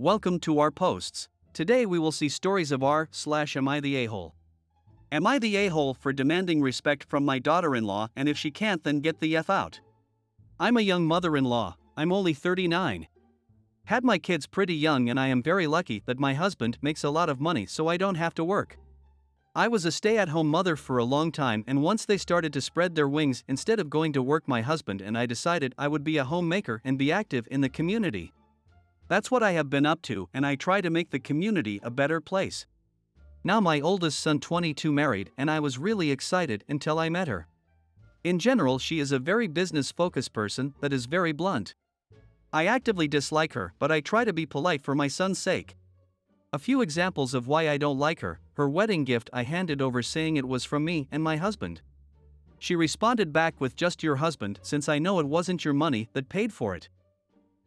Welcome to our posts. Today we will see stories of am I the a-hole? Am I the a-hole for demanding respect from my daughter-in-law, and if she can't, then get the F out? I'm a young mother-in-law, I'm only 39. Had my kids pretty young, and I am very lucky that my husband makes a lot of money so I don't have to work. I was a stay-at-home mother for a long time, and once they started to spread their wings, instead of going to work, my husband and I decided I would be a homemaker and be active in the community. That's what I have been up to, and I try to make the community a better place. Now my oldest son 22 married, and I was really excited until I met her. In general, she is a very business-focused person that is very blunt. I actively dislike her, but I try to be polite for my son's sake. A few examples of why I don't like her: her wedding gift I handed over saying it was from me and my husband. She responded back with "just your husband, since I know it wasn't your money that paid for it."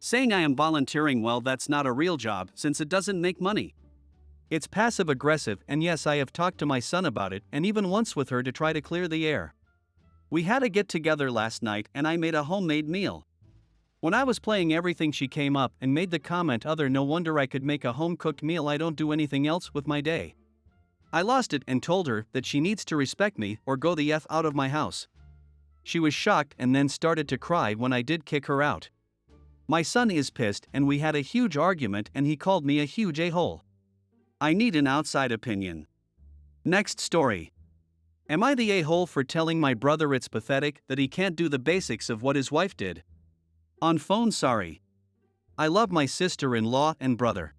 Saying I am volunteering, well, that's not a real job since it doesn't make money. It's passive aggressive, and yes, I have talked to my son about it, and even once with her to try to clear the air. We had a get together last night and I made a homemade meal. When I was playing everything, she came up and made the comment, no wonder I could make a home-cooked meal, I don't do anything else with my day. I lost it and told her that she needs to respect me or go the F out of my house. She was shocked and then started to cry when I did kick her out. My son is pissed and we had a huge argument and he called me a huge a-hole. I need an outside opinion. Next story. Am I the a-hole for telling my brother it's pathetic that he can't do the basics of what his wife did? On phone, sorry. I love my sister-in-law and brother.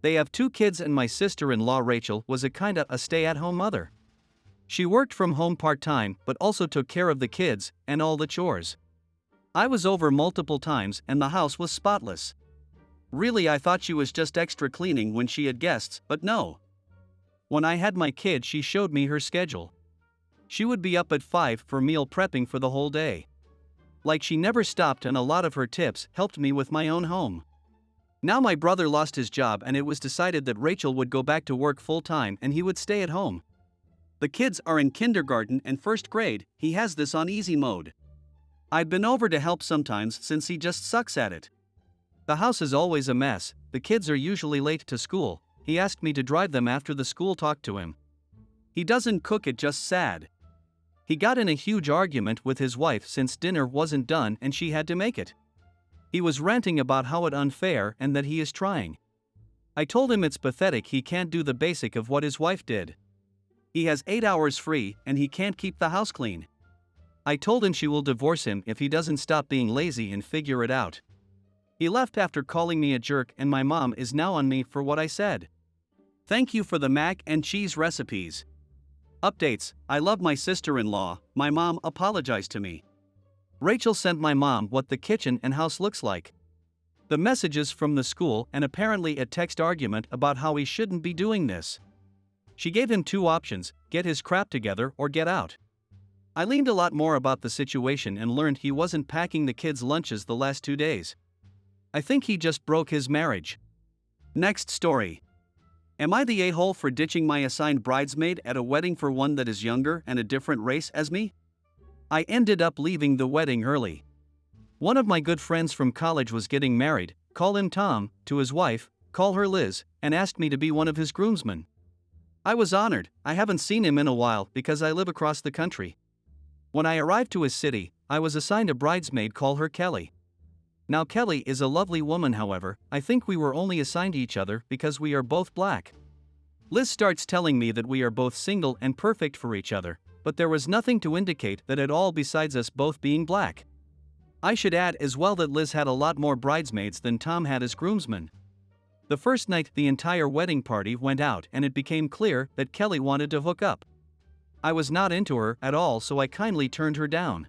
They have 2 kids, and my sister-in-law Rachel was a stay-at-home mother. She worked from home part-time but also took care of the kids and all the chores. I was over multiple times and the house was spotless. Really, I thought she was just extra cleaning when she had guests, but no. When I had my kid, she showed me her schedule. She would be up at 5 for meal prepping for the whole day. Like, she never stopped, and a lot of her tips helped me with my own home. Now my brother lost his job and it was decided that Rachel would go back to work full-time and he would stay at home. The kids are in kindergarten and 1st grade, he has this on easy mode. I've been over to help sometimes since he just sucks at it. The house is always a mess, the kids are usually late to school, he asked me to drive them after the school talk to him. He doesn't cook, it just sad. He got in a huge argument with his wife since dinner wasn't done and she had to make it. He was ranting about how it's unfair and that he is trying. I told him it's pathetic he can't do the basic of what his wife did. He has 8 hours free and he can't keep the house clean. I told him she will divorce him if he doesn't stop being lazy and figure it out. He left after calling me a jerk, and my mom is now on me for what I said. Thank you for the mac and cheese recipes. Updates: I love my sister-in-law, my mom apologized to me. Rachel sent my mom what the kitchen and house looks like. The messages from the school, and apparently a text argument about how he shouldn't be doing this. She gave him 2 options: get his crap together or get out. I learned a lot more about the situation and learned he wasn't packing the kids' lunches the last 2 days. I think he just broke his marriage. Next story. Am I the a-hole for ditching my assigned bridesmaid at a wedding for one that is younger and a different race as me? I ended up leaving the wedding early. One of my good friends from college was getting married, call him Tom, to his wife, call her Liz, and asked me to be one of his groomsmen. I was honored. I haven't seen him in a while because I live across the country. When I arrived to his city, I was assigned a bridesmaid, call her Kelly. Now Kelly is a lovely woman, however, I think we were only assigned each other because we are both black. Liz starts telling me that we are both single and perfect for each other, but there was nothing to indicate that at all besides us both being black. I should add as well that Liz had a lot more bridesmaids than Tom had as groomsmen. The first night the entire wedding party went out and it became clear that Kelly wanted to hook up. I was not into her at all, so I kindly turned her down.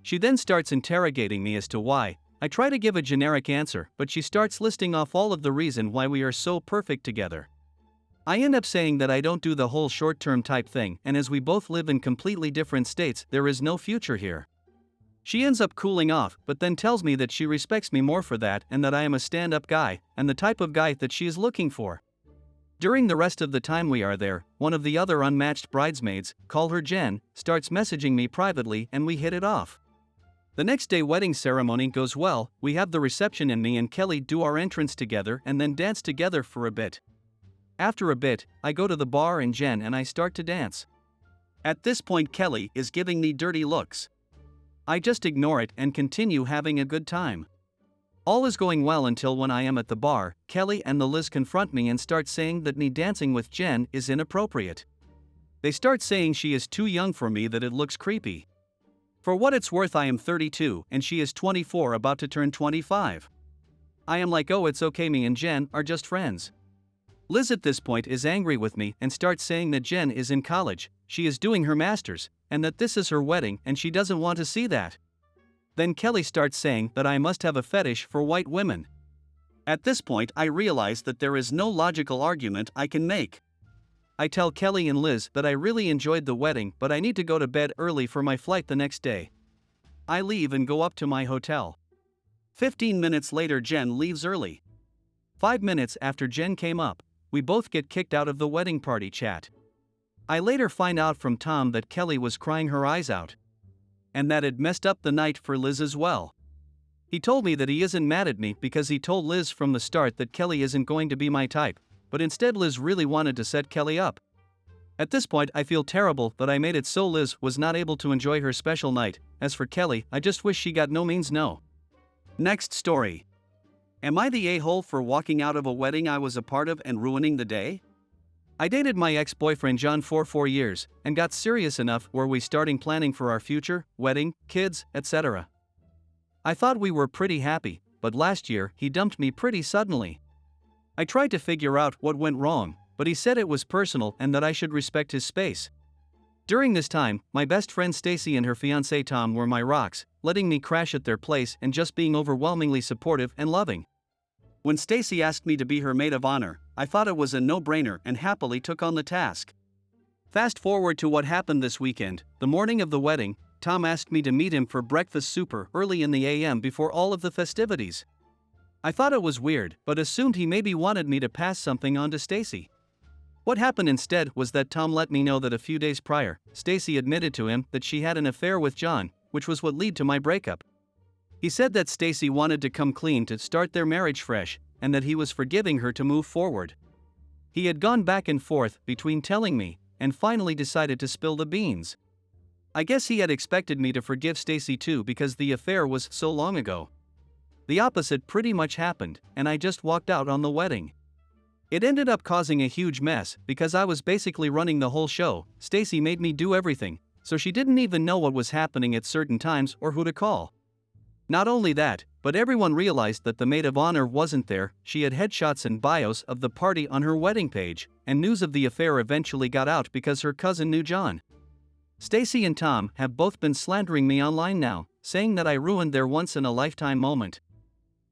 She then starts interrogating me as to why. I try to give a generic answer, but she starts listing off all of the reason why we are so perfect together. I end up saying that I don't do the whole short-term type thing, and as we both live in completely different states, there is no future here. She ends up cooling off, but then tells me that she respects me more for that and that I am a stand-up guy, and the type of guy that she is looking for. During the rest of the time we are there, one of the other unmatched bridesmaids, call her Jen, starts messaging me privately and we hit it off. The next day wedding ceremony goes well, we have the reception and me and Kelly do our entrance together and then dance together for a bit. After a bit, I go to the bar and Jen and I start to dance. At this point Kelly is giving me dirty looks. I just ignore it and continue having a good time. All is going well until when I am at the bar, Kelly and the Liz confront me and start saying that me dancing with Jen is inappropriate. They start saying she is too young for me, that it looks creepy. For what it's worth, I am 32 and she is 24, about to turn 25. I am like, oh, it's okay, me and Jen are just friends. Liz at this point is angry with me and starts saying that Jen is in college, she is doing her master's, and that this is her wedding and she doesn't want to see that. Then Kelly starts saying that I must have a fetish for white women. At this point I realize that there is no logical argument I can make. I tell Kelly and Liz that I really enjoyed the wedding, but I need to go to bed early for my flight the next day. I leave and go up to my hotel. 15 minutes later Jen leaves early. 5 minutes after Jen came up, we both get kicked out of the wedding party chat. I later find out from Tom that Kelly was crying her eyes out. And that it messed up the night for Liz as well. He told me that he isn't mad at me because he told Liz from the start that Kelly isn't going to be my type, but instead Liz really wanted to set Kelly up. At this point I feel terrible that I made it so Liz was not able to enjoy her special night. As for Kelly, I just wish she got no means no. Next story. Am I the a-hole for walking out of a wedding I was a part of and ruining the day? I dated my ex-boyfriend John for 4 years, and got serious enough where we starting planning for our future, wedding, kids, etc. I thought we were pretty happy, but last year he dumped me pretty suddenly. I tried to figure out what went wrong, but he said it was personal and that I should respect his space. During this time, my best friend Stacy and her fiancé Tom were my rocks, letting me crash at their place and just being overwhelmingly supportive and loving. When Stacy asked me to be her maid of honor, I thought it was a no-brainer and happily took on the task. Fast forward to what happened this weekend. The morning of the wedding, Tom asked me to meet him for breakfast super early in the AM before all of the festivities. I thought it was weird, but assumed he maybe wanted me to pass something on to Stacy. What happened instead was that Tom let me know that a few days prior, Stacy admitted to him that she had an affair with John, which was what led to my breakup. He said that Stacy wanted to come clean to start their marriage fresh, and that he was forgiving her to move forward. He had gone back and forth between telling me, and finally decided to spill the beans. I guess he had expected me to forgive Stacy too because the affair was so long ago. The opposite pretty much happened, and I just walked out on the wedding. It ended up causing a huge mess because I was basically running the whole show. Stacy made me do everything, so she didn't even know what was happening at certain times or who to call. Not only that, but everyone realized that the maid of honor wasn't there. She had headshots and bios of the party on her wedding page, and news of the affair eventually got out because her cousin knew John. Stacy and Tom have both been slandering me online now, saying that I ruined their once-in-a-lifetime moment.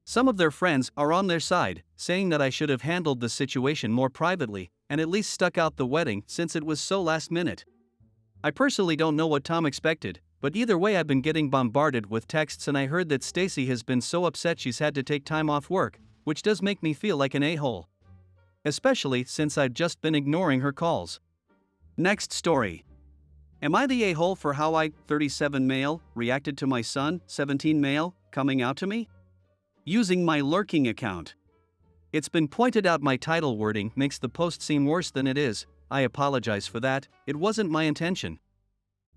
Some of their friends are on their side, saying that I should have handled the situation more privately, and at least stuck out the wedding since it was so last minute. I personally don't know what Tom expected, but either way I've been getting bombarded with texts, and I heard that Stacy has been so upset she's had to take time off work, which does make me feel like an a-hole. Especially since I've just been ignoring her calls. Next story. Am I the a-hole for how I, 37 male, reacted to my son, 17 male, coming out to me? Using my lurking account. It's been pointed out my title wording makes the post seem worse than it is. I apologize for that, it wasn't my intention.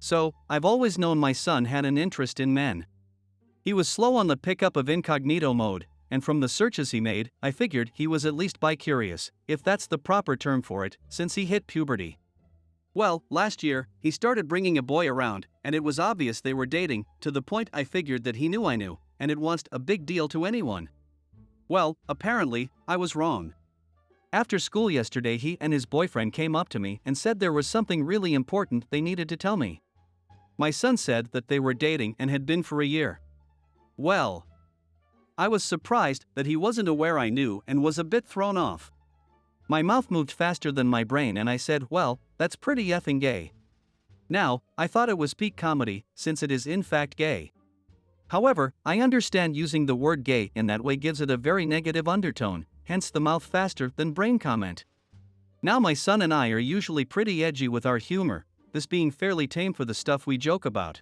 So, I've always known my son had an interest in men. He was slow on the pickup of incognito mode, and from the searches he made, I figured he was at least bi-curious, if that's the proper term for it, since he hit puberty. Well, last year, he started bringing a boy around, and it was obvious they were dating, to the point I figured that he knew I knew, and it wasn't a big deal to anyone. Well, apparently, I was wrong. After school yesterday, he and his boyfriend came up to me and said there was something really important they needed to tell me. My son said that they were dating and had been for a year. Well, I was surprised that he wasn't aware I knew and was a bit thrown off. My mouth moved faster than my brain and I said, well, that's pretty effing gay. Now, I thought it was peak comedy, since it is in fact gay. However, I understand using the word gay in that way gives it a very negative undertone, hence the mouth faster than brain comment. Now my son and I are usually pretty edgy with our humor, this being fairly tame for the stuff we joke about.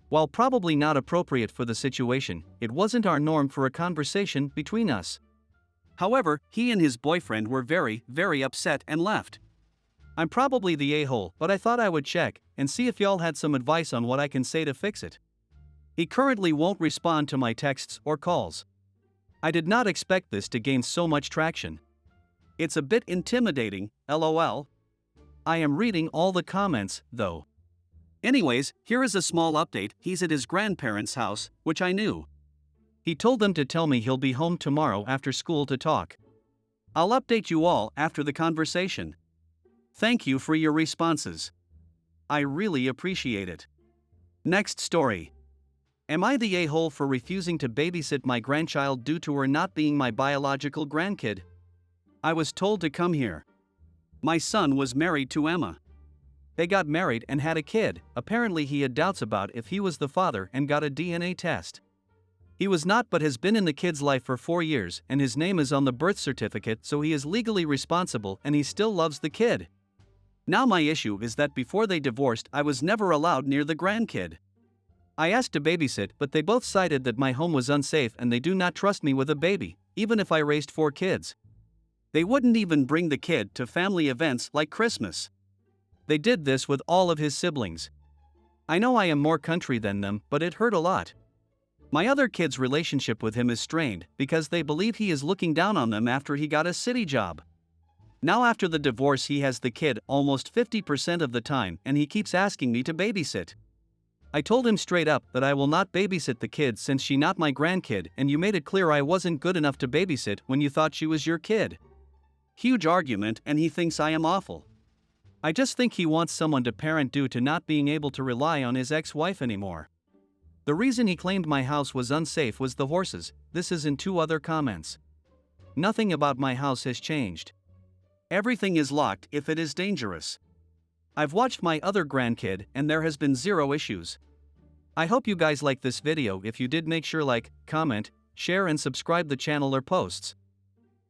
While probably not appropriate for the situation, it wasn't our norm for a conversation between us. However, he and his boyfriend were very, very upset and left. I'm probably the a-hole, but I thought I would check and see if y'all had some advice on what I can say to fix it. He currently won't respond to my texts or calls. I did not expect this to gain so much traction. It's a bit intimidating, lol. I am reading all the comments, though. Anyways, here is a small update. He's at his grandparents' house, which I knew. He told them to tell me he'll be home tomorrow after school to talk. I'll update you all after the conversation. Thank you for your responses. I really appreciate it. Next story. Am I the a-hole for refusing to babysit my grandchild due to her not being my biological grandkid? I was told to come here. My son was married to Emma. They got married and had a kid. Apparently he had doubts about if he was the father and got a DNA test. He was not, but has been in the kid's life for 4 years, and his name is on the birth certificate, so he is legally responsible and he still loves the kid. Now my issue is that before they divorced I was never allowed near the grandkid. I asked to babysit, but they both cited that my home was unsafe and they do not trust me with a baby, even if I raised 4 kids. They wouldn't even bring the kid to family events like Christmas. They did this with all of his siblings. I know I am more country than them, but it hurt a lot. My other kids' relationship with him is strained because they believe he is looking down on them after he got a city job. Now after the divorce he has the kid almost 50% of the time and he keeps asking me to babysit. I told him straight up that I will not babysit the kid since she not my grandkid, and you made it clear I wasn't good enough to babysit when you thought she was your kid. Huge argument, and he thinks I am awful. I just think he wants someone to parent due to not being able to rely on his ex-wife anymore. The reason he claimed my house was unsafe was the horses. This is in 2 other comments. Nothing about my house has changed. Everything is locked if it is dangerous. I've watched my other grandkid and there has been 0 issues. I hope you guys like this video. If you did, make sure like, comment, share and subscribe the channel or posts.